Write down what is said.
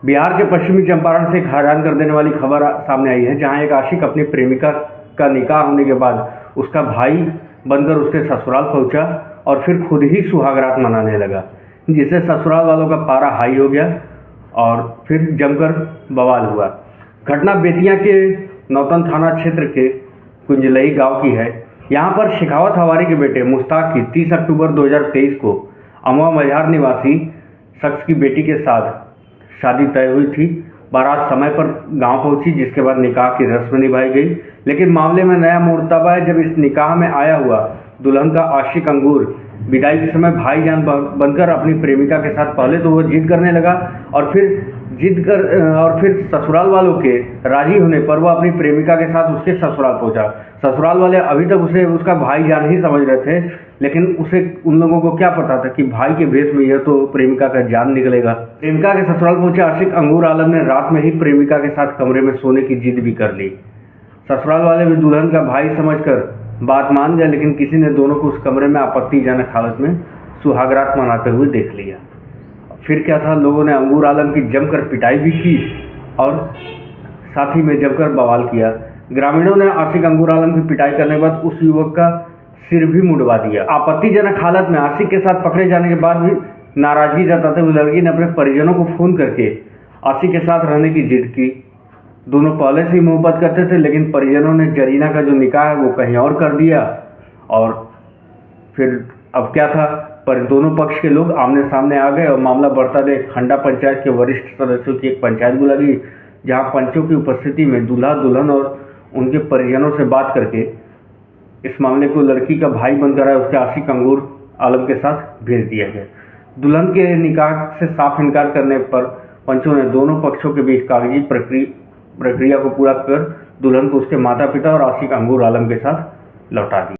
बिहार के पश्चिमी चंपारण से एक हैरान कर देने वाली खबर सामने आई है, जहां एक आशिक अपनी प्रेमिका का निकाह होने के बाद उसका भाई बनकर उसके ससुराल पहुंचा और फिर खुद ही सुहागरात मनाने लगा, जिससे ससुराल वालों का पारा हाई हो गया और फिर जमकर बवाल हुआ। घटना बेतिया के नौतन थाना क्षेत्र के कुंजलई गांव की है। यहां पर शेखावत हवारी के बेटे मुश्ताक की 30 अक्टूबर 2023 को अमवा मझार निवासी शख्स की बेटी के साथ शादी तय हुई थी। बारात समय पर गांव पहुंची, जिसके बाद निकाह की रस्म निभाई गई। लेकिन मामले में नया मोड़ तब आया जब इस निकाह में आया हुआ दुल्हन का आशिक अंगूर विदाई के समय भाईजान बनकर अपनी प्रेमिका के साथ पहले तो वो जिद करने लगा और फिर ससुराल वालों के राजी होने पर वो अपनी प्रेमिका के साथ उसके ससुराल पहुंचा। ससुराल वाले अभी तक उसे उसका भाईजान ही समझ रहे थे, लेकिन उन लोगों को क्या पता था कि भाई के भेष में यह तो प्रेमिका का जान निकलेगा। प्रेमिका के ससुराल पहुंचे आशिक अंगूर आलम ने रात में ही प्रेमिका के साथ कमरे में सोने की जिद भी कर ली। ससुराल वाले भी दुल्हन का भाई समझकर बात मान गए, लेकिन किसी ने दोनों को उस कमरे में आपत्तिजनक हालत में सुहागरात मनाते हुए देख लिया। फिर क्या था, लोगों ने अंगूर आलम की जमकर पिटाई भी की और साथ ही में जमकर बवाल किया। ग्रामीणों ने आशिक अंगूर आलम की पिटाई करने के बाद उस युवक का सिर भी मुंडवा दिया। आपत्तिजनक हालत में आशिक के साथ पकड़े जाने के बाद भी नाराजगी जताते हुए लड़की ने अपने परिजनों को फोन करके आशिक के साथ रहने की जिद की। दोनों पहले से ही मोहब्बत करते थे, लेकिन परिजनों ने जरीना का जो निकाह है वो कहीं और कर दिया। और फिर अब क्या था, पर दोनों पक्ष के लोग आमने सामने आ गए और मामला बढ़ता देख खंडा पंचायत के वरिष्ठ सदस्यों की एक पंचायत बुलाई, जहां पंचों की उपस्थिति में दूल्हा दुल्हन और उनके परिजनों से बात करके इस मामले को लड़की का भाई बनकर आया उसके आशिक अंगूर आलम के साथ भेज दिया गया। दुल्हन के निकाह से साफ इनकार करने पर पंचों ने दोनों पक्षों के बीच कागजी प्रक्रिया को पूरा कर दुल्हन को उसके माता पिता और आशिक अंगूर आलम के साथ लौटा दिया।